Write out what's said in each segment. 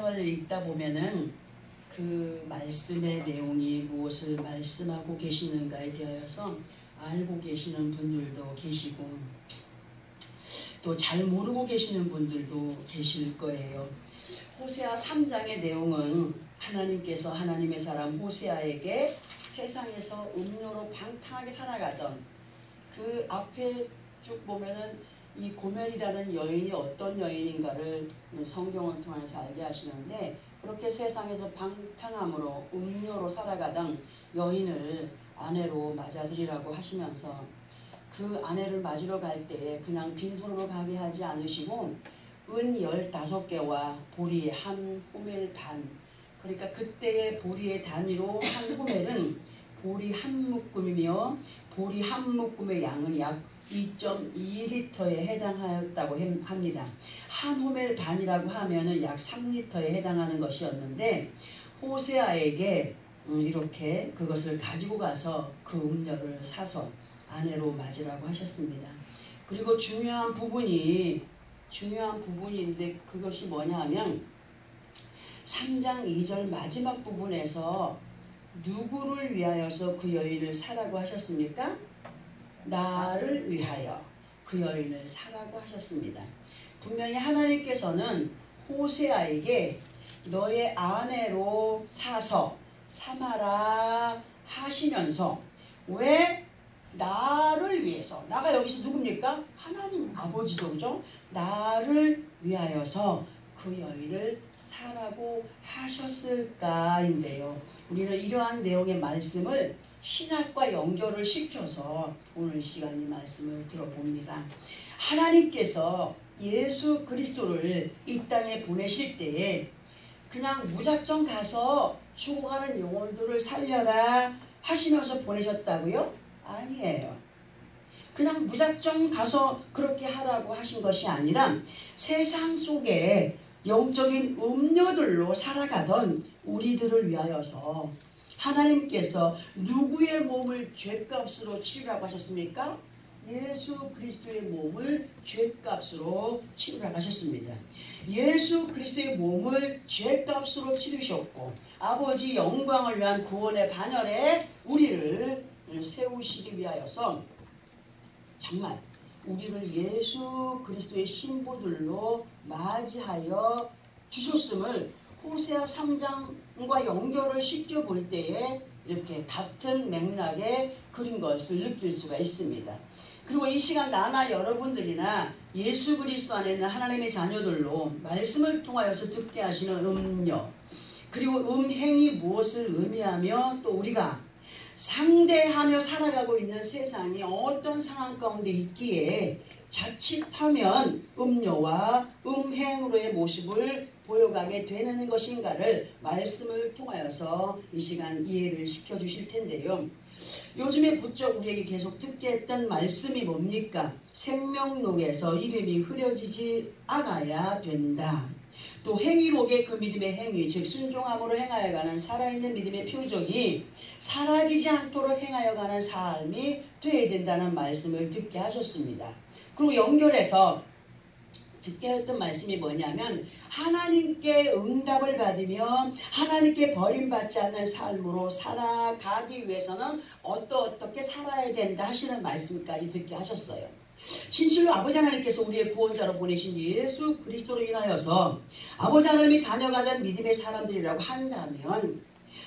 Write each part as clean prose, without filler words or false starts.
을 읽다 보면은 그 말씀의 내용이 무엇을 말씀하고 계시는가에 대하여서 알고 계시는 분들도 계시고 또 잘 모르고 계시는 분들도 계실 거예요. 호세아 3장의 내용은 하나님께서 하나님의 사람 호세아에게 세상에서 음료로 방탕하게 살아가던 그 앞에 쭉 보면은 이 고멜이라는 여인이 어떤 여인인가를 성경을 통해서 알게 하시는데, 그렇게 세상에서 방탕함으로 음료로 살아가던 여인을 아내로 맞아들이라고 하시면서 그 아내를 맞으러 갈 때에 그냥 빈손으로 가게 하지 않으시고 은 15개와 보리 한 호멜 반, 그러니까 그때의 보리의 단위로 한 호멜은 보리 한 묶음이며 보리 한 묶음의 양은 약 2.2리터에 해당하였다고 합니다. 한 호멜 반이라고 하면은 약 3리터에 해당하는 것이었는데 호세아에게 이렇게 그것을 가지고 가서 그 음료를 사서 아내로 맞으라고 하셨습니다. 그리고 중요한 부분인데 그것이 뭐냐 하면 3장 2절 마지막 부분에서 누구를 위하여서 그 여인을 사라고 하셨습니까? 나를 위하여 그 여인을 사라고 하셨습니다. 분명히 하나님께서는 호세아에게 너의 아내로 사서 삼아라 하시면서 왜 나를 위해서, 나가 여기서 누굽니까? 하나님 아버지죠, 그죠? 나를 위하여서 그 여인을 사라고 하셨을까인데요. 우리는 이러한 내용의 말씀을 신학과 연결을 시켜서 오늘 시간 이 말씀을 들어봅니다. 하나님께서 예수 그리스도를 이 땅에 보내실 때에 그냥 무작정 가서 죽어가는 영혼들을 살려라 하시면서 보내셨다고요? 아니에요. 그냥 무작정 가서 그렇게 하라고 하신 것이 아니라 세상 속에 영적인 음료들로 살아가던 우리들을 위하여서 하나님께서 누구의 몸을 죗값으로 치르라고 하셨습니까? 예수 그리스도의 몸을 죗값으로 치르라고 하셨습니다. 예수 그리스도의 몸을 죗값으로 치르셨고 아버지 영광을 위한 구원의 반열에 우리를 세우시기 위하여서 정말 우리를 예수 그리스도의 신부들로 맞이하여 주셨음을 호세아 3장과 연결을 시켜볼 때에 이렇게 같은 맥락에 그린 것을 느낄 수가 있습니다. 그리고 이 시간 나나 여러분들이나 예수 그리스도 안에 있는 하나님의 자녀들로 말씀을 통하여서 듣게 하시는 음료, 그리고 음행이 무엇을 의미하며 또 우리가 상대하며 살아가고 있는 세상이 어떤 상황 가운데 있기에 자칫하면 음료와 음행으로의 모습을 보여가게 되는 것인가를 말씀을 통하여서 이 시간 이해를 시켜주실 텐데요. 요즘에 부쩍 우리에게 계속 듣게 했던 말씀이 뭡니까? 생명록에서 이름이 흐려지지 않아야 된다. 또 행위록의 그 믿음의 행위, 즉 순종함으로 행하여가는 살아있는 믿음의 표적이 사라지지 않도록 행하여가는 삶이 되어야 된다는 말씀을 듣게 하셨습니다. 그리고 연결해서 듣게 했던 말씀이 뭐냐면 하나님께 응답을 받으며 하나님께 버림받지 않는 삶으로 살아가기 위해서는 어떻게 살아야 된다 하시는 말씀까지 듣게 하셨어요. 진실로 아버지 하나님께서 우리의 구원자로 보내신 예수 그리스도로 인하여서 아버지 하나님의 자녀가 된 믿음의 사람들이라고 한다면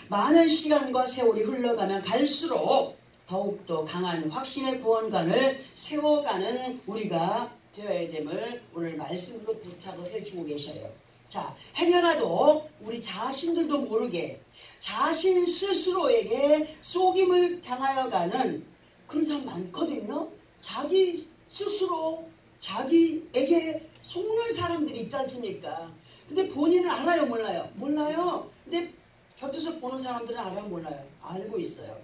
많은 시간과 세월이 흘러가면 갈수록 더욱더 강한 확신의 구원관을 세워가는 우리가 되어야 됨을 오늘 말씀으로 부탁을 해주고 계셔요. 자, 행여라도 우리 자신들도 모르게 자신 스스로에게 속임을 당하여 가는 그런 사람 많거든요. 자기 스스로 자기에게 속는 사람들이 있지 않습니까? 근데 본인은 알아요, 몰라요? 몰라요. 근데 곁에서 보는 사람들은 알아요, 몰라요? 알고 있어요.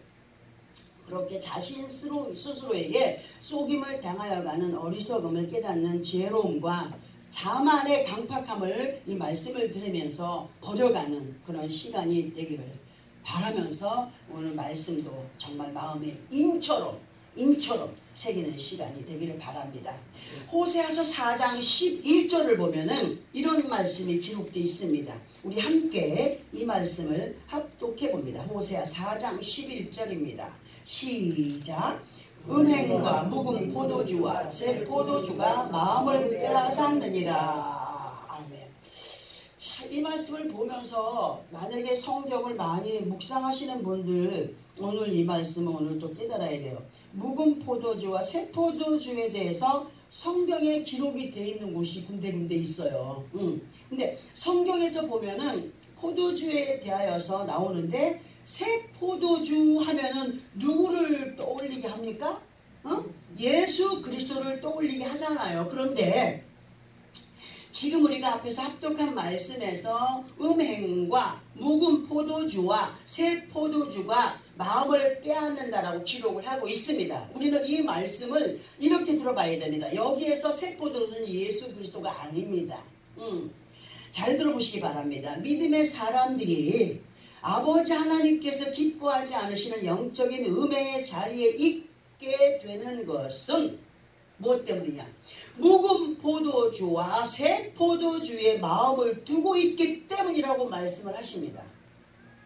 그렇게 자신 스스로에게 속임을 당하여 가는 어리석음을 깨닫는 지혜로움과 자만의 강팍함을 이 말씀을 들으면서 버려가는 그런 시간이 되기를 바라면서 오늘 말씀도 정말 마음의 인처럼 인처럼 새기는 시간이 되기를 바랍니다. 호세아서 4장 11절을 보면은 이런 말씀이 기록되어 있습니다. 우리 함께 이 말씀을 합독해 봅니다. 호세아 4장 11절입니다. 시작. 음행과 묵은 포도주와 새 포도주가 마음을 빼앗았느니라. 아멘. 자, 이 말씀을 보면서 만약에 성경을 많이 묵상하시는 분들 오늘 이 말씀은 오늘 또 깨달아야 돼요. 묵은 포도주와 새 포도주에 대해서 성경에 기록이 되어 있는 곳이 군데군데 있어요. 근데 성경에서 보면은 포도주에 대하여서 나오는데 새 포도주 하면은 누구를 떠올리게 합니까? 예수 그리스도를 떠올리게 하잖아요. 그런데 지금 우리가 앞에서 합독한 말씀에서 음행과 묵은 포도주와 새 포도주가 마음을 빼앗는다라고 기록을 하고 있습니다. 우리는 이 말씀을 이렇게 들어봐야 됩니다. 여기에서 새 포도주는 예수 그리스도가 아닙니다. 잘 들어보시기 바랍니다. 믿음의 사람들이 아버지 하나님께서 기뻐하지 않으시는 영적인 음행의 자리에 있게 되는 것은 무엇 때문이냐? 묵은 포도주와 새 포도주의 마음을 두고 있기 때문이라고 말씀을 하십니다.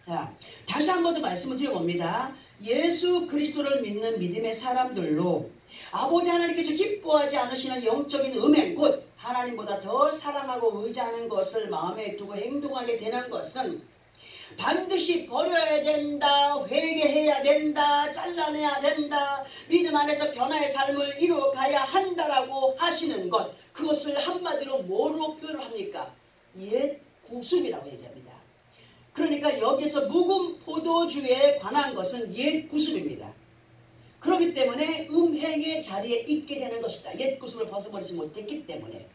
자, 다시 한 번 더 말씀을 드려봅니다. 예수 그리스도를 믿는 믿음의 사람들로 아버지 하나님께서 기뻐하지 않으시는 영적인 음행, 곧 하나님보다 더 사랑하고 의지하는 것을 마음에 두고 행동하게 되는 것은 반드시 버려야 된다, 회개해야 된다, 잘라내야 된다, 믿음 안에서 변화의 삶을 이루어가야 한다라고 하시는 것, 그것을 한마디로 뭐로 표현을 합니까? 옛 구습이라고 얘기합니다. 그러니까 여기서 묵은 포도주에 관한 것은 옛 구습입니다. 그렇기 때문에 음행의 자리에 있게 되는 것이다. 옛 구습을 벗어버리지 못했기 때문에.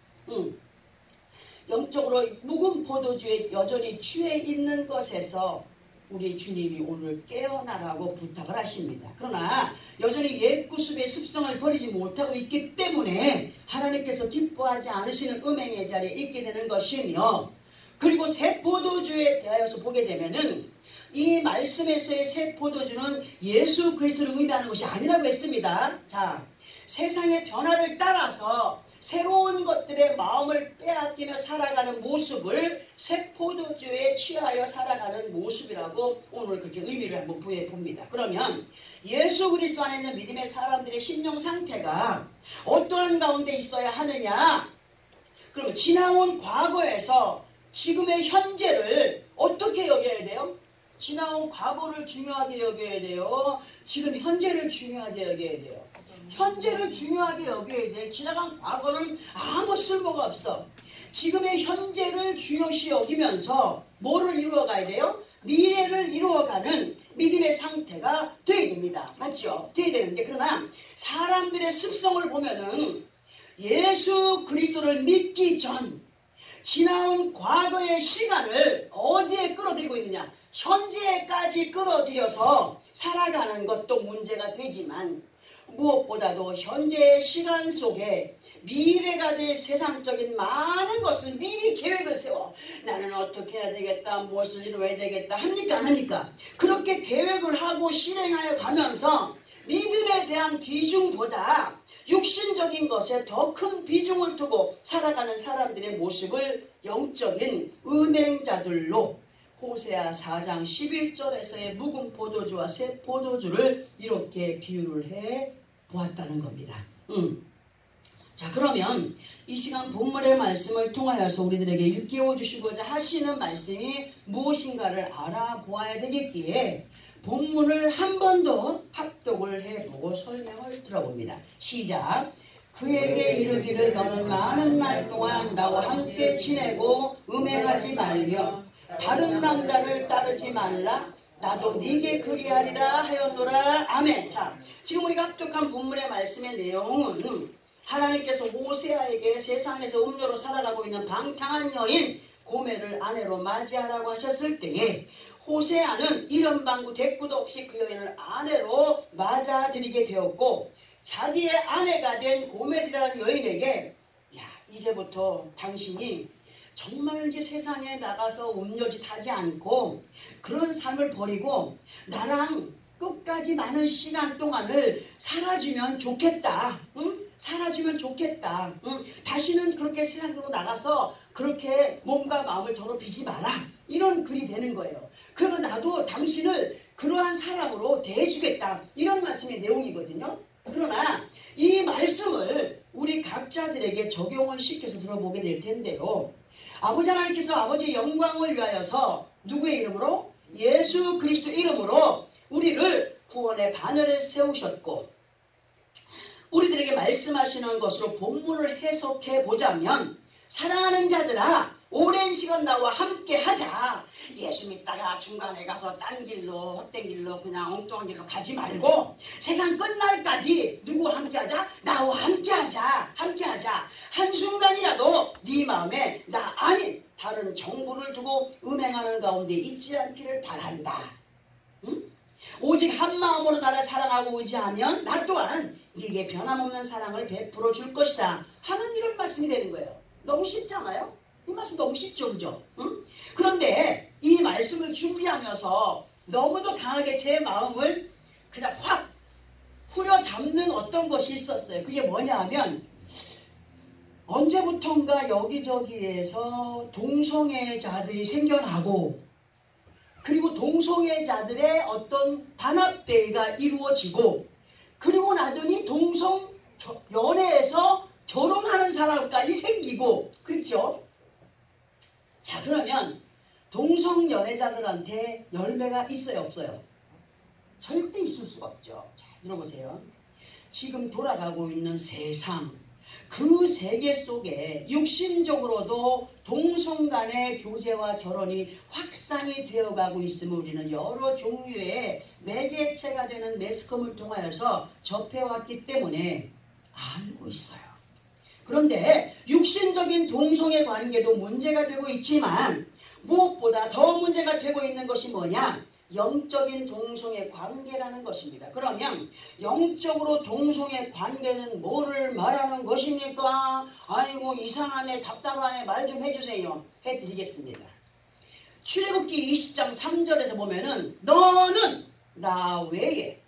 영적으로 묵은 포도주에 여전히 취해 있는 것에서 우리 주님이 오늘 깨어나라고 부탁을 하십니다. 그러나 여전히 옛 구습의 습성을 버리지 못하고 있기 때문에 하나님께서 기뻐하지 않으시는 음행의 자리에 있게 되는 것이며, 그리고 새 포도주에 대하여서 보게 되면은 이 말씀에서의 새 포도주는 예수 그리스도를 의미하는 것이 아니라고 했습니다. 자, 세상의 변화를 따라서 새로운 것들의 마음을 빼앗기며 살아가는 모습을 새 포도주에 취하여 살아가는 모습이라고 오늘 그렇게 의미를 한번 부여해 봅니다. 그러면 예수 그리스도 안에 있는 믿음의 사람들의 심령 상태가 어떠한 가운데 있어야 하느냐? 그럼 지나온 과거에서 지금의 현재를 어떻게 여겨야 돼요? 지나온 과거를 중요하게 여겨야 돼요. 지금 현재를 중요하게 여겨야 돼요. 현재를 중요하게 여겨야 돼. 지나간 과거는 아무 쓸모가 없어. 지금의 현재를 중요시 여기면서 뭐를 이루어가야 돼요? 미래를 이루어가는 믿음의 상태가 되어야 됩니다. 맞죠? 되어야 되는데, 그러나 사람들의 습성을 보면은 예수 그리스도를 믿기 전 지나온 과거의 시간을 어디에 끌어들이고 있느냐? 현재까지 끌어들여서 살아가는 것도 문제가 되지만 무엇보다도 현재의 시간 속에 미래가 될 세상적인 많은 것을 미리 계획을 세워 나는 어떻게 해야 되겠다, 무엇을 이루어야 되겠다 합니까? 안 합니까? 그렇게 계획을 하고 실행하여 가면서 믿음에 대한 비중보다 육신적인 것에 더 큰 비중을 두고 살아가는 사람들의 모습을 영적인 음행자들로 호세아 4장 11절에서의 묵은 포도주와 새 포도주를 이렇게 비유를 해 보았다는 겁니다. 자, 그러면 이 시간 본문의 말씀을 통하여서 우리들에게 일깨워 주시고자 하시는 말씀이 무엇인가를 알아보아야 되겠기에 본문을 한 번 더 합독을 해보고 설명을 들어봅니다. 시작. 그에게 이르기를 너는 많은 날 동안 나와 함께 지내고 음행하지 말며 다른 남자를 따르지 말라. 나도 네게 그리하리라 하였노라. 아멘. 자, 지금 우리가 합독한 본문의 말씀의 내용은 하나님께서 호세아에게 세상에서 음료로 살아가고 있는 방탕한 여인 고멜을 아내로 맞이하라고 하셨을 때에 호세아는 이런 방구 대꾸도 없이 그 여인을 아내로 맞아들이게 되었고, 자기의 아내가 된 고멜이라는 여인에게 야, 이제부터 당신이 정말 이제 세상에 나가서 음료짓하지 않고 그런 삶을 버리고 나랑 끝까지 많은 시간 동안을 살아주면 좋겠다. 응? 살아주면 좋겠다. 응? 다시는 그렇게 세상으로 나가서 그렇게 몸과 마음을 더럽히지 마라. 이런 글이 되는 거예요. 그러면 나도 당신을 그러한 사람으로 대해주겠다. 이런 말씀의 내용이거든요. 그러나 이 말씀을 우리 각자들에게 적용을 시켜서 들어보게 될 텐데요. 아버지 하나님께서 아버지의 영광을 위하여서 누구의 이름으로? 예수 그리스도 이름으로 우리를 구원의 바늘에 세우셨고, 우리들에게 말씀하시는 것으로 본문을 해석해 보자면, 사랑하는 자들아 오랜 시간 나와 함께 하자. 예수 믿다가 중간에 가서 딴 길로 헛된 길로 그냥 엉뚱한 길로 가지 말고 세상 끝날까지 누구와 함께 하자? 나와 함께 하자. 함께 하자. 한순간이라도 네 마음에 나 아닌 다른 정보를 두고 음행하는 가운데 있지 않기를 바란다. 응? 오직 한 마음으로 나를 사랑하고 의지하면 나 또한 네게 변함없는 사랑을 베풀어 줄 것이다 하는 이런 말씀이 되는 거예요. 너무 쉽잖아요? 이 말씀 너무 쉽죠, 그죠? 응? 그런데 이 말씀을 준비하면서 너무도 강하게 제 마음을 그냥 확 후려잡는 어떤 것이 있었어요. 그게 뭐냐 하면, 언제부턴가 여기저기에서 동성애자들이 생겨나고, 그리고 동성애자들의 어떤 단합대회가 이루어지고, 그리고 나더니 동성 연애에서 결혼하는 사람까지 생기고, 그렇죠? 자, 그러면 동성 연애자들한테 열매가 있어요, 없어요? 절대 있을 수가 없죠. 자, 들어보세요. 지금 돌아가고 있는 세상, 그 세계 속에 육신적으로도 동성 간의 교제와 결혼이 확산이 되어가고 있음을 우리는 여러 종류의 매개체가 되는 매스컴을 통하여서 접해왔기 때문에 알고 있어요. 그런데 육신적인 동성애 관계도 문제가 되고 있지만 무엇보다 더 문제가 되고 있는 것이 뭐냐? 영적인 동성애 관계라는 것입니다. 그러면 영적으로 동성애 관계는 뭐를 말하는 것입니까? 아이고 이상하네, 답답하네, 말 좀 해주세요. 해드리겠습니다. 출애굽기 20장 3절에서 보면은 너는 나 외에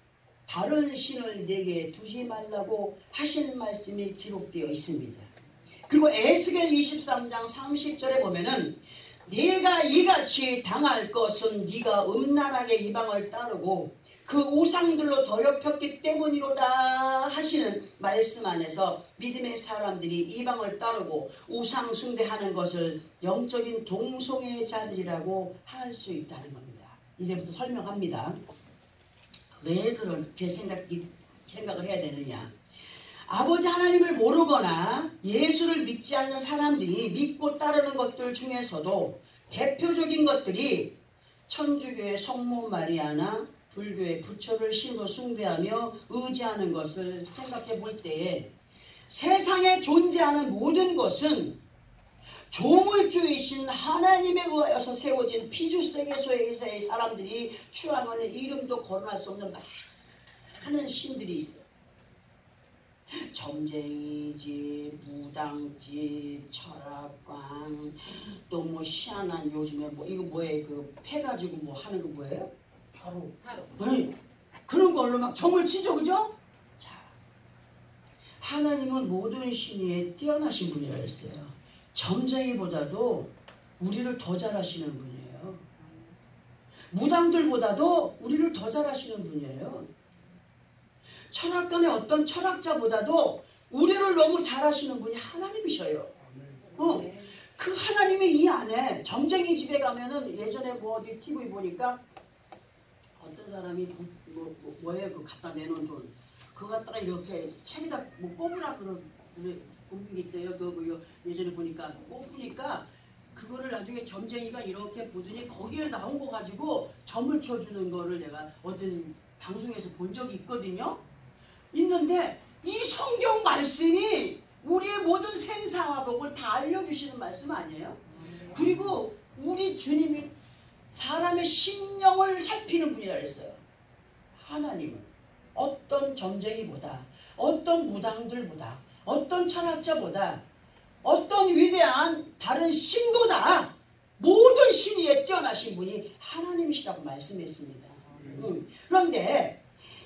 다른 신을 내게 두지 말라고 하신 말씀이 기록되어 있습니다. 그리고 에스겔 23장 30절에 보면은 네가 이같이 당할 것은 네가 음란하게 이방을 따르고 그 우상들로 더럽혔기 때문이로다 하시는 말씀 안에서 믿음의 사람들이 이방을 따르고 우상 숭배하는 것을 영적인 동성애자들이라고 할 수 있다는 겁니다. 이제부터 설명합니다. 왜 그렇게 생각을 해야 되느냐? 아버지 하나님을 모르거나 예수를 믿지 않는 사람들이 믿고 따르는 것들 중에서도 대표적인 것들이 천주교의 성모 마리아나 불교의 부처를 신으로 숭배하며 의지하는 것을 생각해 볼 때에 세상에 존재하는 모든 것은 조물주이신 하나님에 의하여서 세워진 피주세계소에서의 사람들이 추앙하는 이름도 거론할 수 없는 많은 신들이 있어요. 점쟁이집, 무당집, 철학관, 또 뭐 희한한 요즘에 뭐 이거 뭐예요? 그 패가지고 뭐 하는 거 뭐예요? 타로. 네. 그런 걸로 막 점을 치죠, 그죠? 자, 하나님은 모든 신에 뛰어나신 분이라 했어요. 점쟁이보다도 우리를 더 잘하시는 분이에요. 무당들보다도 우리를 더 잘하시는 분이에요. 철학관의 어떤 철학자보다도 우리를 너무 잘하시는 분이 하나님이셔요. 그 하나님의 이 안에 점쟁이 집에 가면은 예전에 뭐 어디 TV 보니까 어떤 사람이 뭐예요? 그 갖다 내놓은 돈 그거 갖다가 이렇게 책에다 뭐 뽑으라 그런 뽑는 게 있어요. 그 예전에 보니까 뽑으니까 그거를 나중에 점쟁이가 이렇게 보더니 거기에 나온 거 가지고 점을 쳐주는 거를 내가 어떤 방송에서 본 적이 있거든요. 있는데 이 성경 말씀이 우리의 모든 생사와 복을 다 알려주시는 말씀 아니에요? 그리고 우리 주님이 사람의 심령을 살피는 분이라 했어요. 하나님은 어떤 점쟁이보다 어떤 무당들보다 어떤 철학자보다 어떤 위대한 다른 신보다 모든 신위에 뛰어나신 분이 하나님이시라고 말씀했습니다. 그런데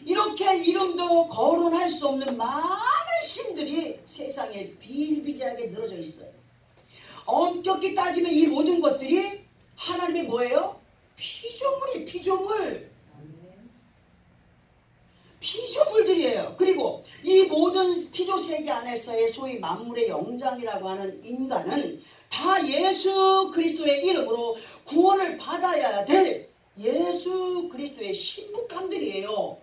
이렇게 이름도 거론할 수 없는 많은 신들이 세상에 비일비재하게 늘어져 있어요. 엄격히 따지면 이 모든 것들이 하나님의 뭐예요? 피조물이 피조물들이에요. 그리고 이 모든 피조세계 안에서의 소위 만물의 영장이라고 하는 인간은 다 예수 그리스도의 이름으로 구원을 받아야 될 예수 그리스도의 신부감들이에요.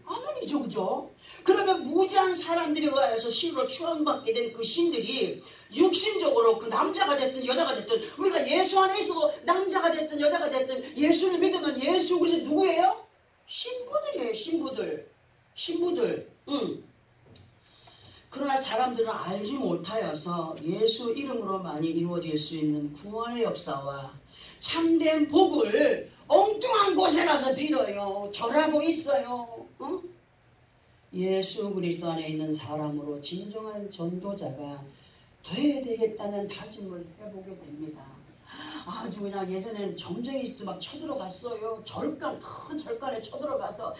아멘이죠, 그죠? 그러면 무지한 사람들에 의하여서 신으로 추앙받게 된 그 신들이 육신적으로 그 남자가 됐든 여자가 됐든 우리가 예수 안에 있어도 남자가 됐든 여자가 됐든 예수를 믿으면 예수 그리스도 누구예요? 신부들이에요. 신부들. 그러나 사람들은 알지 못하여서 예수 이름으로만이 이루어질 수 있는 구원의 역사와 참된 복을 엉뚱한 곳에 가서 빌어요. 절하고 있어요. 예수 그리스도 안에 있는 사람으로 진정한 전도자가 돼야 되겠다는 다짐을 해보게 됩니다. 아주 그냥 예전에는 점쟁이 막 쳐들어갔어요. 큰 절간에 쳐들어가서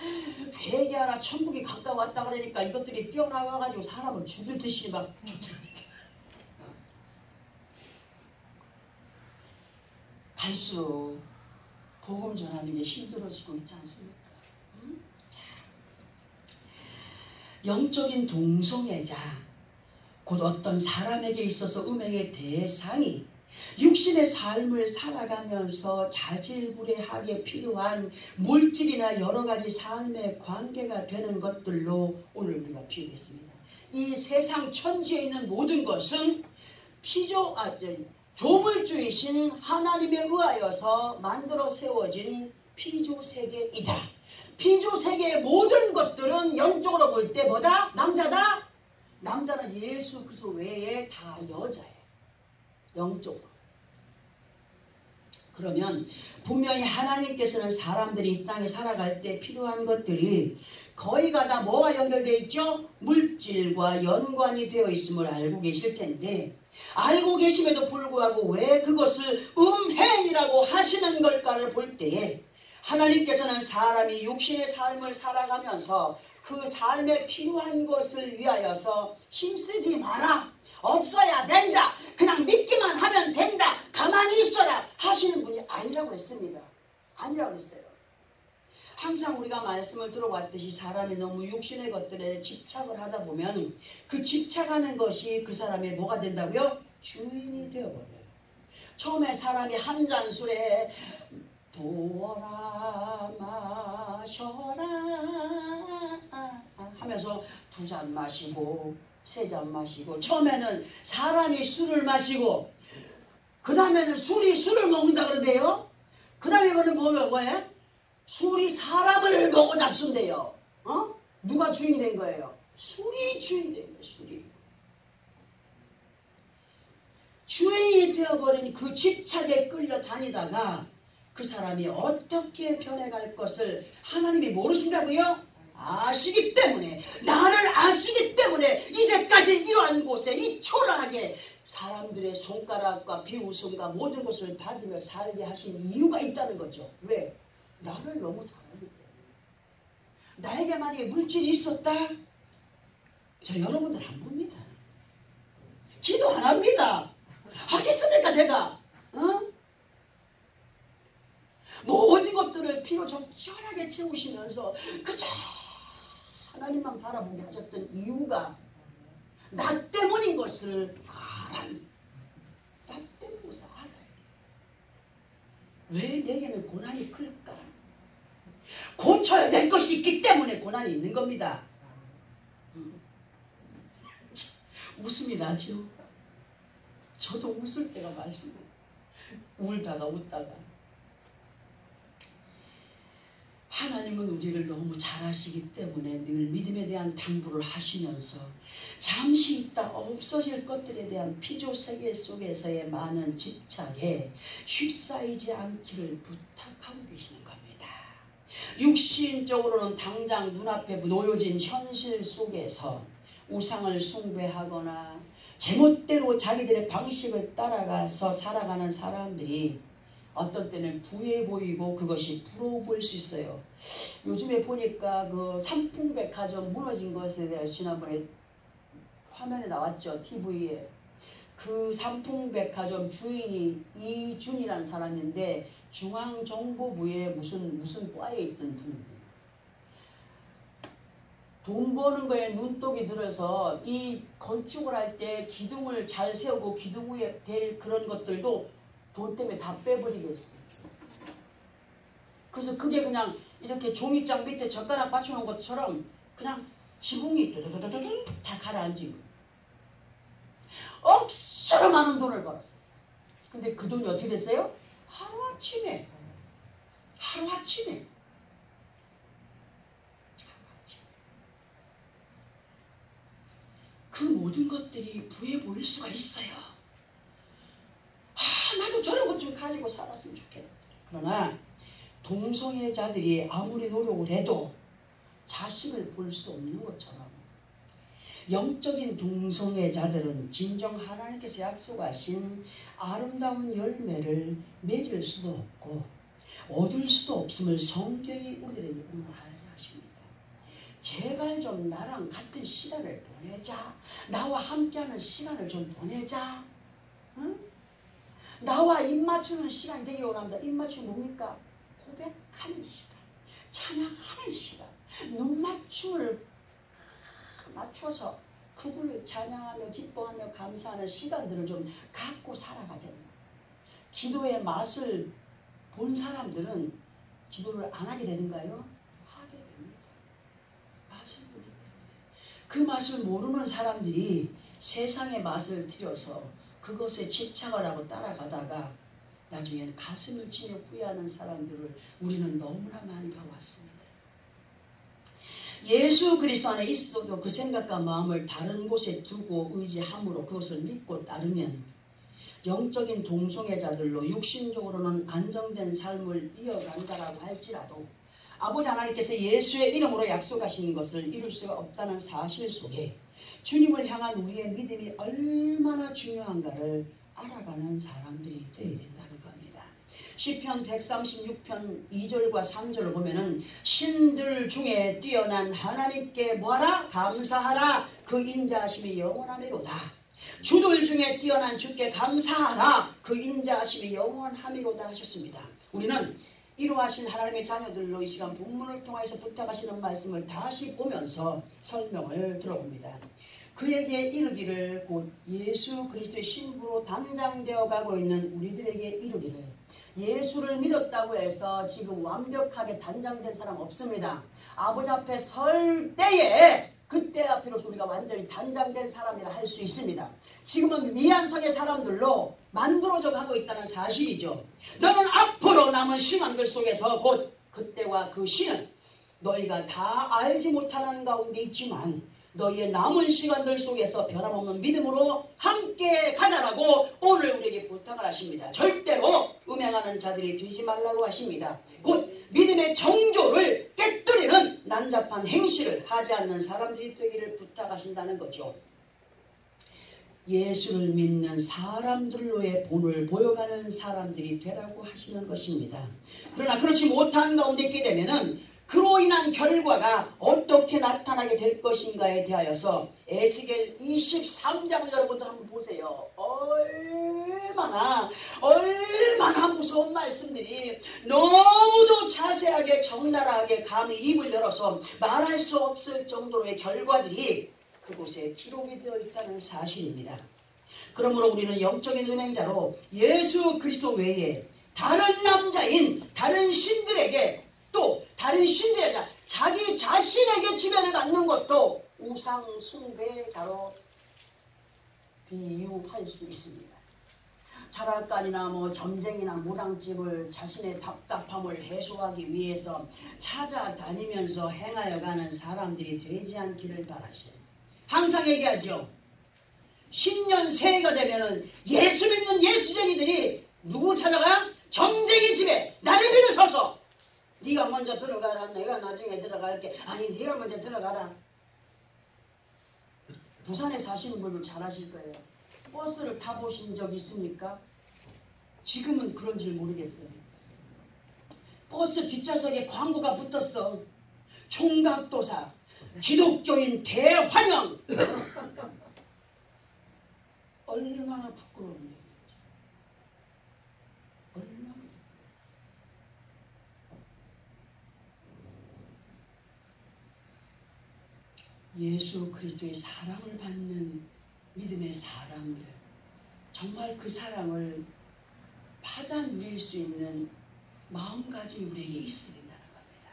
회개하라 천국이 가까웠다 그러니까 이것들이 뛰어나와가지고 사람을 죽일 듯이 막 쫓아내게. 갈수록 복음 전하는 게 힘들어지고 있지 않습니까? 자, 영적인 동성애자 곧 어떤 사람에게 있어서 음행의 대상이 육신의 삶을 살아가면서 자질구레하게 필요한 물질이나 여러 가지 삶의 관계가 되는 것들로 오늘 우리가 비유했습니다. 이 세상 천지에 있는 모든 것은 조물주이신 하나님에 의하여서 만들어 세워진 피조세계이다. 피조세계의 모든 것들은 영적으로 볼 때 뭐다? 남자다? 남자는 예수 그리스도 외에 다 여자예요. 영적으로. 그러면 분명히 하나님께서는 사람들이 이 땅에 살아갈 때 필요한 것들이 거의가 다 뭐와 연결되어 있죠? 물질과 연관이 되어 있음을 알고 계실 텐데 알고 계심에도 불구하고 왜 그것을 음행이라고 하시는 걸까를 볼 때에 하나님께서는 사람이 육신의 삶을 살아가면서 그 삶에 필요한 것을 위하여서 힘쓰지 마라. 없어야 된다. 그냥 믿기만 하면 된다. 가만히 있어라. 하시는 분이 아니라고 했습니다. 아니라고 했어요. 항상 우리가 말씀을 들어왔듯이 사람이 너무 육신의 것들에 집착을 하다 보면 그 집착하는 것이 그 사람의 뭐가 된다고요? 주인이 되어버려요. 처음에 사람이 한 잔 술에 부어라 마셔라 하면서 2잔 마시고 3잔 마시고 처음에는 사람이 술을 마시고 그 다음에는 술이 술을 먹는다 그러대요. 그 다음에 이거는 뭐예요? 술이 사람을 먹어 잡순대요. 누가 주인이 된 거예요? 술이 주인이 된 거예요. 술이. 주인이 되어버린 그 집착에 끌려 다니다가 그 사람이 어떻게 변해갈 것을 하나님이 모르신다고요? 아시기 때문에, 나를 아시기 때문에 이제까지 이러한 곳에 이 초라하게 사람들의 손가락과 비웃음과 모든 것을 받으며 살게 하신 이유가 있다는 거죠. 왜? 나를 너무 잘 알기 때문에. 나에게 만약에 물질이 있었다? 저 여러분들 안 봅니다. 기도 안 합니다. 하겠습니까 제가? 모든 것들을 피로 적절하게 채우시면서 그저 하나님만 바라보게 하셨던 이유가 나 때문인 것을 알아요. 나 때문인 것을 알아요. 왜 내게는 고난이 클까? 고쳐야 될 것이 있기 때문에 고난이 있는 겁니다. 웃음이 나죠? 저도 웃을 때가 많습니다. 울다가 웃다가. 하나님은 우리를 너무 잘 아시기 때문에 늘 믿음에 대한 당부를 하시면서 잠시 있다 없어질 것들에 대한 피조세계 속에서의 많은 집착에 휩싸이지 않기를 부탁하고 계시는 겁니다. 육신적으로는 당장 눈앞에 놓여진 현실 속에서 우상을 숭배하거나 제멋대로 자기들의 방식을 따라가서 살아가는 사람들이 어떤 때는 부해 보이고 그것이 부러워 보일 수 있어요. 요즘에 보니까 그 삼풍백화점 무너진 것에 대해서 지난번에 화면에 나왔죠. TV에. 그 삼풍백화점 주인이 이준이라는 사람인데 중앙정보부의 무슨 과에 있던 분입니다. 돈 버는 거에 눈독이 들어서 이 건축을 할 때 기둥을 잘 세우고 기둥 위에 될 그런 것들도 돈 때문에 다 빼버리겠어요. 그래서 그게 그냥 이렇게 종이장 밑에 젓가락 받쳐놓은 것처럼 그냥 지붕이 두두두두두 다 가라앉은 거예요. 억수로 많은 돈을 벌었어요. 근데 그 돈이 어떻게 됐어요? 하루아침에 그 모든 것들이 부해 보일 수가 있어요. 나도 저런 것 좀 가지고 살았으면 좋겠다. 그러나 동성애자들이 아무리 노력을 해도 자신을 볼 수 없는 것처럼 영적인 동성애자들은 진정 하나님께서 약속하신 아름다운 열매를 맺을 수도 없고 얻을 수도 없음을 성경이 우리에게 말하십니다. 제발 좀 나랑 같은 시간을 보내자. 나와 함께하는 시간을 좀 보내자. 응? 나와 입 맞추는 시간 되게 원합니다. 입 맞추는 뭡니까? 고백하는 시간, 찬양하는 시간, 눈맞춤을 맞춰서 그분을 찬양하며 기뻐하며 감사하는 시간들을 좀 갖고 살아가잖아요. 기도의 맛을 본 사람들은 기도를 안 하게 되는가요? 하게 됩니다. 맛을 보기 때문에. 그 맛을 모르는 사람들이 세상의 맛을 들여서 그것에 집착을 하고 따라가다가 나중에는 가슴을 치며 후회하는 사람들을 우리는 너무나 많이 봐왔습니다. 예수 그리스도 안에 있어도 그 생각과 마음을 다른 곳에 두고 의지함으로 그것을 믿고 따르면 영적인 동성애자들로 육신적으로는 안정된 삶을 이어간다라고 할지라도 아버지 하나님께서 예수의 이름으로 약속하신 것을 이룰 수가 없다는 사실 속에 주님을 향한 우리의 믿음이 얼마나 중요한가를 알아가는 사람들이 되어야 된다는 겁니다. 시편 136편 2절과 3절을 보면은 신들 중에 뛰어난 하나님께 뭐하라? 감사하라. 그 인자하심이 영원하미로다. 주들 중에 뛰어난 주께 감사하라. 그 인자하심이 영원하미로다 하셨습니다. 우리는 이루하신 하나님의 자녀들로 이 시간 본문을 통해서 부탁하시는 말씀을 다시 보면서 설명을 들어봅니다. 그에게 이르기를 곧 예수 그리스도의 신부로 단장되어 가고 있는 우리들에게 이르기를 예수를 믿었다고 해서 지금 완벽하게 단장된 사람 없습니다. 아버지 앞에 설 때에 그때 앞에로서 우리가 완전히 단장된 사람이라 할 수 있습니다. 지금은 미완성의 사람들로 만들어져 가고 있다는 사실이죠. 너는 앞으로 남은 시간들 속에서 곧 그때와 그 시는 너희가 다 알지 못하는 가운데 있지만 너희의 남은 시간들 속에서 변함없는 믿음으로 함께 가자라고 오늘 우리에게 부탁을 하십니다. 절대로 음행하는 자들이 되지 말라고 하십니다. 곧 믿음의 정조를 깨뜨리는 난잡한 행실을 하지 않는 사람들이 되기를 부탁하신다는 거죠. 예수를 믿는 사람들로의 본을 보여가는 사람들이 되라고 하시는 것입니다. 그러나 그렇지 못한 가운데 있게 되면은 그로 인한 결과가 어떻게 나타나게 될 것인가에 대하여서 에스겔 23장을 여러분들 한번 보세요. 얼마나 무서운 말씀들이 너무도 자세하게 적나라하게 감히 입을 열어서 말할 수 없을 정도로의 결과들이 그곳에 기록이 되어 있다는 사실입니다. 그러므로 우리는 영적인 음행자로 예수 그리스도 외에 다른 남자인 다른 신들에게 또 다른 신들이 아니라 자기 자신에게 지배를 받는 것도 우상 숭배자로 비유할 수 있습니다. 자락간이나 점쟁이나 무당집을 자신의 답답함을 해소하기 위해서 찾아다니면서 행하여 가는 사람들이 되지 않기를 바라시네. 항상 얘기하죠. 신년 새해가 되면은 예수 믿는 예수쟁이들이 누구 찾아가? 점쟁이 집에 나를 빌어서서 네가 먼저 들어가라. 내가 나중에 들어갈게. 아니 네가 먼저 들어가라. 부산에 사시는 분들 잘 아실 거예요. 버스를 타보신 적 있습니까? 지금은 그런지 모르겠어요. 버스 뒷좌석에 광고가 붙었어. 총각도사 기독교인 대환영. 얼마나 부끄러운 얘기죠. 얼마나. 예수 그리스도의 사랑을 받는 믿음의 사람들, 정말 그 사랑을 받아 누릴 수 있는 마음가짐이 우리에게 있어야 된다는 겁니다.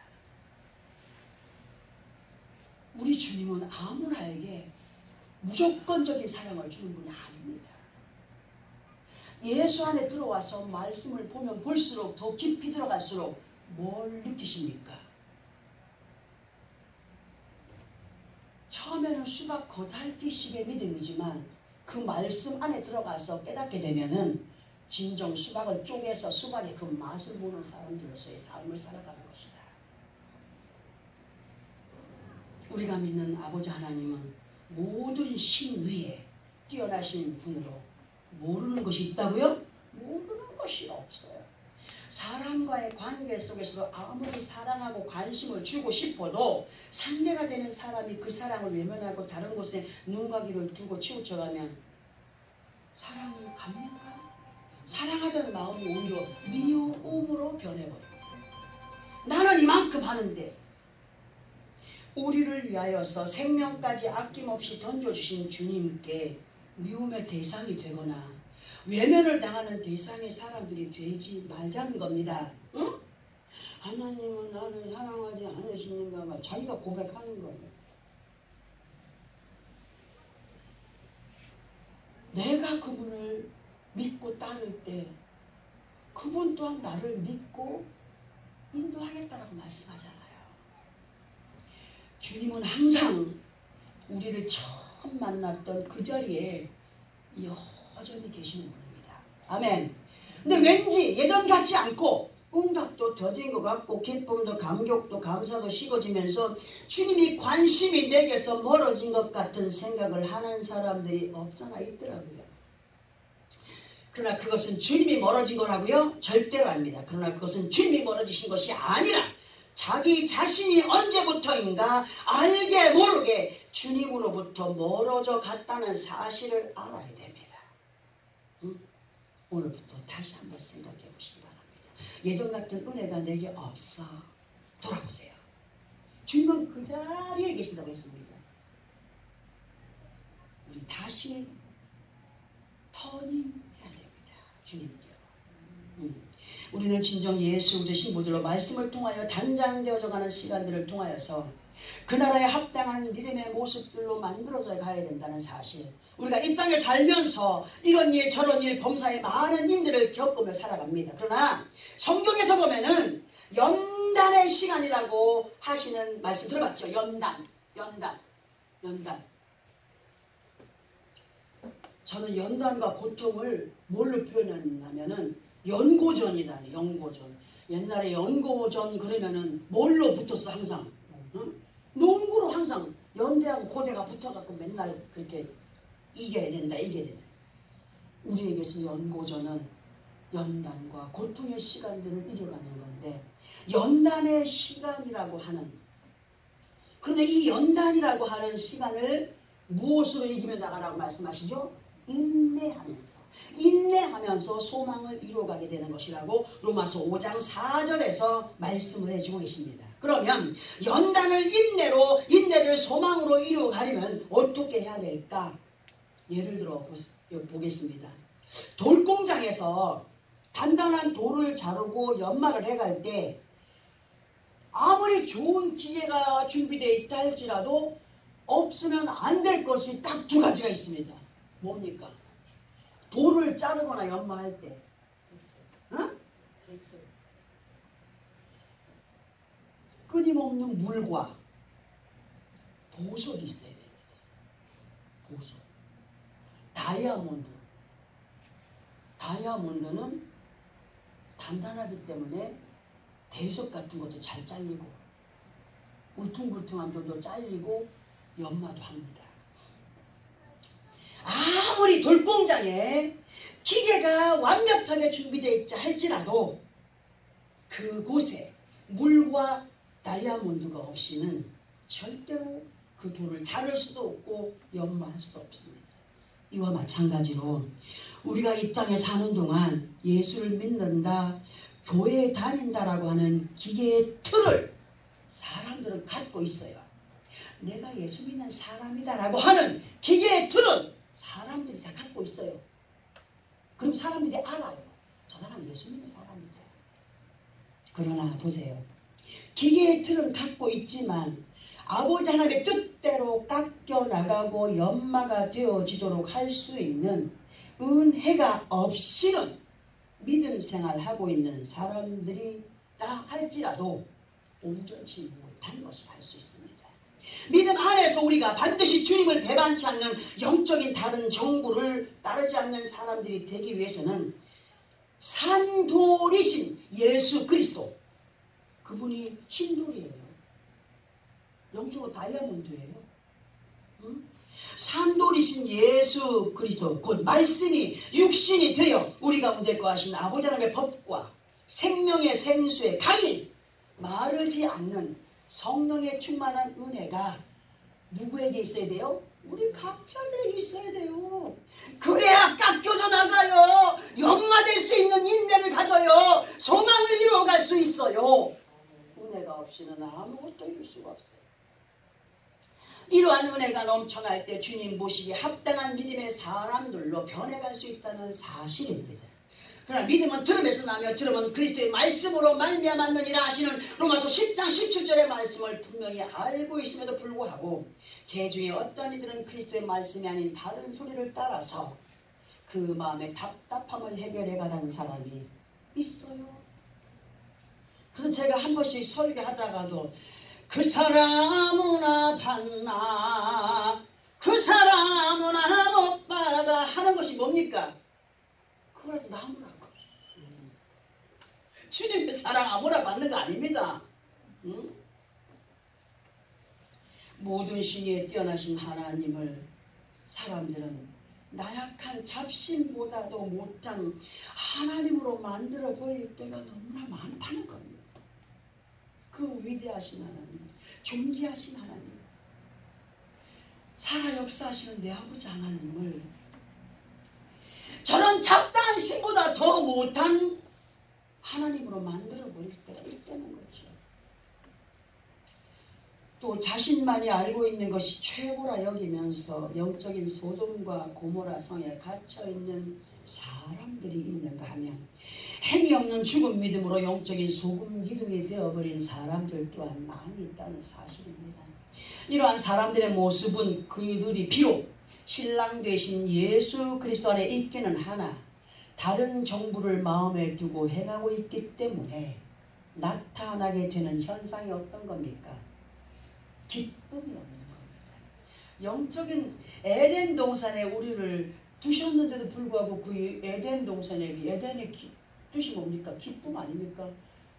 우리 주님은 아무나에게 무조건적인 사랑을 주는 분이 아닙니다. 예수 안에 들어와서 말씀을 보면 볼수록 더 깊이 들어갈수록 뭘 느끼십니까? 처음에는 수박 겉핥기식의 믿음이지만 그 말씀 안에 들어가서 깨닫게 되면은 진정 수박을 쪼개서 수박의 그 맛을 보는 사람들로서의 삶을 살아가는 것이다. 우리가 믿는 아버지 하나님은 모든 신 위에 뛰어나신 분으로 모르는 것이 있다고요? 모르는 것이 없어요. 사람과의 관계 속에서도 아무리 사랑하고 관심을 주고 싶어도 상대가 되는 사람이 그 사랑을 외면하고 다른 곳에 눈과 귀를 두고 치우쳐가면 사랑이 갑니까? 사랑하던 마음이 오히려 미움으로 변해버려요. 나는 이만큼 하는데 우리를 위하여서 생명까지 아낌없이 던져주신 주님께 미움의 대상이 되거나 외면을 당하는 대상의 사람들이 되지 말자는 겁니다. 응? 하나님은 나를 사랑하지 않으시는가 봐. 자기가 고백하는 거예요. 내가 그분을 믿고 따를 때 그분 또한 나를 믿고 인도하겠다라고 말씀하잖아요. 주님은 항상 우리를 처음 만났던 그 자리에 여전히 계시는 분입니다. 아멘. 근데 왠지 예전 같지 않고 응답도 더딘 것 같고 기쁨도 감격도 감사도 식어지면서 주님이 관심이 내게서 멀어진 것 같은 생각을 하는 사람들이 없잖아 있더라고요. 그러나 그것은 주님이 멀어진 거라고요? 절대로 아닙니다. 그러나 그것은 주님이 멀어지신 것이 아니라 자기 자신이 언제부터인가 알게 모르게 주님으로부터 멀어져 갔다는 사실을 알아야 됩니다. 오늘부터 다시 한번 생각해 보시기 바랍니다. 예전 같은 은혜가 내게 없어. 돌아보세요. 주님은 그 자리에 계신다고 했습니다. 우리 다시 터닝해야 됩니다. 주님께로. 우리는 진정 예수 그리스도의 신부들로 말씀을 통하여 단장되어져 가는 시간들을 통하여서 그 나라에 합당한 믿음의 모습들로 만들어져 가야 된다는 사실, 우리가 이 땅에 살면서 이런 일 저런 일 범사에 많은 일들을 겪으며 살아갑니다. 그러나 성경에서 보면은 연단의 시간이라고 하시는 말씀 들어봤죠? 연단. 저는 연단과 고통을 뭘로 표현하냐면은 연고전이다. 연고전. 옛날에 연고전 그러면은 뭘로 붙었어 항상? 응? 농구로 항상 연대하고 고대가 붙어갖고 맨날 그렇게 이겨야 된다. 우리에게서 연고전은 연단과 고통의 시간들을 이겨가는 건데, 연단의 시간이라고 하는, 근데 이 연단이라고 하는 시간을 무엇으로 이기며 나가라고 말씀하시죠? 인내하면서 소망을 이루어가게 되는 것이라고 로마서 5장 4절에서 말씀을 해주고 계십니다. 그러면 연단을 인내를 소망으로 이루어가려면 어떻게 해야 될까? 예를 들어 보겠습니다. 돌공장에서 단단한 돌을 자르고 연마를 해갈 때 아무리 좋은 기계가 준비되어 있다 할지라도 없으면 안 될 것이 딱 두 가지가 있습니다. 뭡니까? 돌을 자르거나 연마할 때 끊임없는 물과 보석이 있어야 됩니다. 보석. 다이아몬드는 단단하기 때문에 대석 같은 것도 잘 잘리고 울퉁불퉁한 돌도 잘리고 연마도 합니다. 아무리 돌공장에 기계가 완벽하게 준비되어 있자 할지라도 그곳에 물과 다이아몬드가 없이는 절대로 그 돌을 자를 수도 없고 연마할 수도 없습니다. 이와 마찬가지로 우리가 이 땅에 사는 동안 예수를 믿는다, 교회에 다닌다라고 하는 기계의 틀을 사람들은 갖고 있어요. 내가 예수 믿는 사람이다라고 하는 기계의 틀은 사람들이 다 갖고 있어요. 그럼 사람들이 알아요. 저 사람 예수 믿는 사람이다. 그러나 보세요. 기계의 틀은 갖고 있지만 아버지 하나님의 뜻대로 깎여나가고 연마가 되어지도록 할 수 있는 은혜가 없이는 믿음 생활하고 있는 사람들이다 할지라도 온전치 못한 것을 할 수 있습니다. 믿음 안에서 우리가 반드시 주님을 배반치 않는 영적인 다른 정부를 따르지 않는 사람들이 되기 위해서는 산돌이신 예수 그리스도, 그분이 흰돌이에요. 영적으로 다이아몬드예요. 응? 산돌이신 예수 그리스도, 곧 말씀이 육신이 되어 우리 가운데 거하신 아버지 하나님의 법과 생명의 생수의 강이 마르지 않는 성령의 충만한 은혜가 누구에게 있어야 돼요? 우리 각자에게 있어야 돼요. 그래야 깎여져 나가요. 연마될 수 있는 인내를 가져요. 소망을 이루어갈 수 있어요. 은혜가 없이는 아무것도 이룰 수가 없어요. 이러한 은혜가 넘쳐날 때 주님 보시기에 합당한 믿음의 사람들로 변해갈 수 있다는 사실입니다. 그러나 믿음은 들음에서 나며 들음은 그리스도의 말씀으로 말미암았느니라 하시는 로마서 10장 17절의 말씀을 분명히 알고 있음에도 불구하고 개 중에 어떤 이들은 그리스도의 말씀이 아닌 다른 소리를 따라서 그 마음의 답답함을 해결해 가는 사람이 있어요. 그래서 제가 한 번씩 설교하다가도 그 사람은 아팠나 그 사람은 못 받아 하는 것이 뭡니까? 그거라도 나무라고. 주님의 사랑 아무나 받는 거 아닙니다. 응? 모든 신에 뛰어나신 하나님을 사람들은 나약한 잡신보다도 못한 하나님으로 만들어 보일 때가 너무나 많다는 겁니다. 그 위대하신 하나님, 존귀하신 하나님, 살아 역사하시는 내 아버지 하나님을 저런 잡다한 신보다 더 못한 하나님으로 만들어 버릴 때가 있다는 거죠. 또 자신만이 알고 있는 것이 최고라 여기면서 영적인 소돔과 고모라 성에 갇혀있는 사람들이 있는가 하면 행위 없는 죽은 믿음으로 영적인 소금 기둥이 되어버린 사람들 또한 많이 있다는 사실입니다. 이러한 사람들의 모습은 그들이 비록 신랑 되신 예수 그리스도 안에 있기는 하나 다른 정부를 마음에 두고 행하고 있기 때문에 나타나게 되는 현상이 어떤 겁니까? 기쁨이 없는 겁니다. 영적인 에덴 동산에 우리를 두셨는데도 불구하고 그 에덴 동산에 에덴의 뜻이 뭡니까? 기쁨 아닙니까?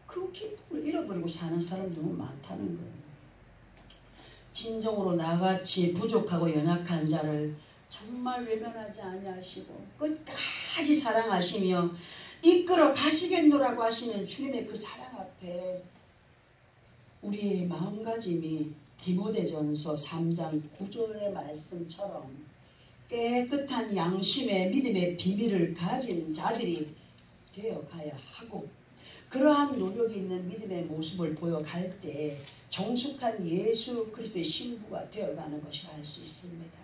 그 기쁨을 잃어버리고 사는 사람들이 너무 많다는 거예요. 진정으로 나같이 부족하고 연약한 자를 정말 외면하지 아니하시고 끝까지 사랑하시며 이끌어 가시겠노라고 하시는 주님의 그 사랑 앞에 우리의 마음가짐이 디모데전서 3장 9절의 말씀처럼 깨끗한 양심의 믿음의 비밀을 가진 자들이 되어가야 하고 그러한 노력이 있는 믿음의 모습을 보여갈 때 정숙한 예수 그리스도의 신부가 되어가는 것이라 할 수 있습니다.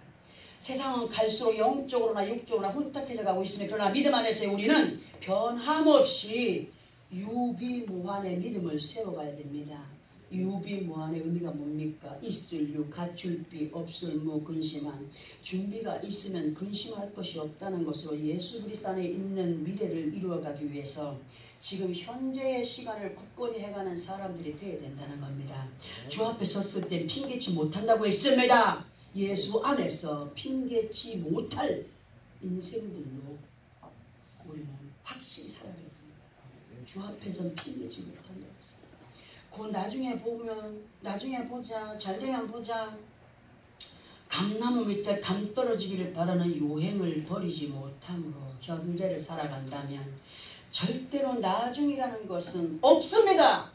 세상은 갈수록 영적으로나 육적으로나 혼탁해져 가고 있으며 그러나 믿음 안에서의 우리는 변함없이 유비무환의 믿음을 세워가야 됩니다. 유비무환의 의미가 뭡니까? 있을유, 갖출비, 없을무, 근심한. 준비가 있으면 근심할 것이 없다는 것으로 예수 그리스도 안에 있는 미래를 이루어가기 위해서 지금 현재의 시간을 굳건히 해가는 사람들이 되어야 된다는 겁니다. 주 앞에 섰을 때 핑계치 못한다고 했습니다. 예수 안에서 핑계치 못할 인생들로 우리는 확실히 살아야 됩니다. 주 앞에서는 핑계치 못한다고 했습니다. 그 나중에 보면 나중에 보자, 잘되면 보자, 감나무 밑에 감 떨어지기를 바라는 유행을 버리지 못함으로 현재를 살아간다면 절대로 나중이라는 것은 없습니다.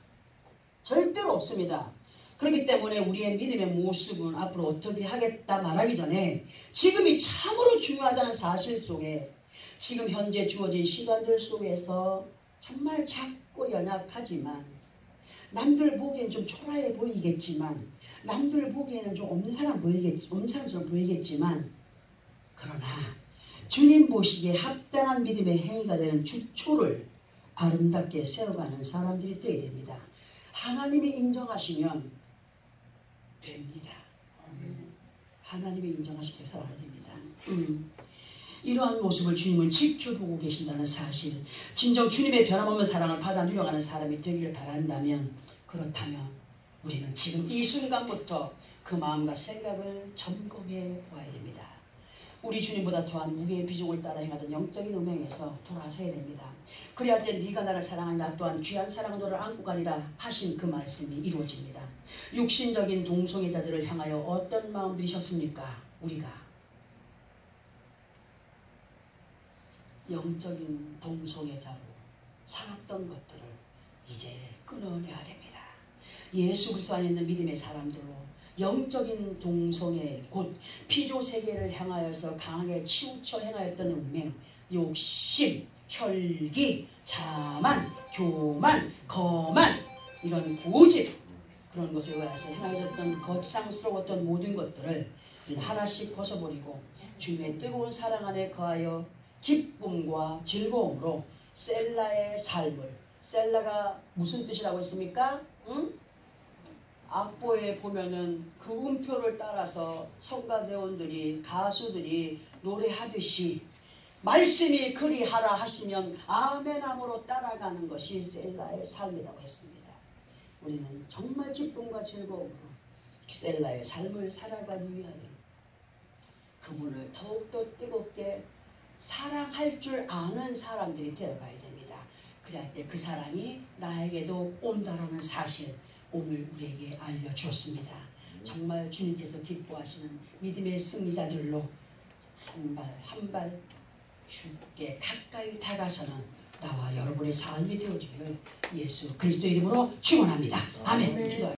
절대로 없습니다. 그렇기 때문에 우리의 믿음의 모습은 앞으로 어떻게 하겠다 말하기 전에 지금이 참으로 중요하다는 사실 속에 지금 현재 주어진 시간들 속에서 정말 작고 연약하지만 남들 보기엔 좀 초라해 보이겠지만 남들 보기에는 좀 없는 사람처럼 보이겠지만 그러나 주님 보시기에 합당한 믿음의 행위가 되는 주초를 아름답게 세워가는 사람들이 되어야 됩니다. 하나님이 인정하시면 됩니다. 하나님이 인정하시면 살아야 됩니다. 이러한 모습을 주님은 지켜보고 계신다는 사실, 진정 주님의 변함없는 사랑을 받아 누려가는 사람이 되기를 바란다면, 그렇다면 우리는 지금 이 순간부터 그 마음과 생각을 점검해 봐야 됩니다. 우리 주님보다 더한 무게의 비중을 따라 행하던 영적인 운명에서 돌아서야 됩니다. 그래야 때 네가 나를 사랑하니 나 또한 귀한 사랑으로 너를 안고 가리라 하신 그 말씀이 이루어집니다. 육신적인 동성애자들을 향하여 어떤 마음 들이셨습니까? 우리가 영적인 동성애자로 살았던 것들을 이제 끊어내야 됩니다. 예수 그리스도 안에 있는 믿음의 사람들로 영적인 동성애 곧 피조세계를 향하여서 강하게 치우쳐 행하였던 운명, 욕심, 혈기, 자만, 교만, 거만, 이런 고집, 그런 것에 의해서 행하여졌던 거창스러웠던 모든 것들을 하나씩 벗어버리고 주님의 뜨거운 사랑 안에 거하여 기쁨과 즐거움으로 셀라의 삶을, 셀라가 무슨 뜻이라고 했습니까? 악보에 보면은 그 음표를 따라서 성가대원들이, 가수들이 노래하듯이 말씀이 그리하라 하시면 아멘함으로 따라가는 것이 셀라의 삶이라고 했습니다. 우리는 정말 기쁨과 즐거움으로 셀라의 삶을 살아가기 위하여 그분을 더욱더 뜨겁게 사랑할 줄 아는 사람들이 되어가야 됩니다. 그럴 때 그 사랑이 나에게도 온다라는 사실, 오늘 우리에게 알려주었습니다. 정말 주님께서 기뻐하시는 믿음의 승리자들로 한 발 한 발 주께 가까이 다가서는 나와 여러분의 삶이 되어지기를 예수 그리스도 이름으로 축원합니다. 아멘. 기도합니다.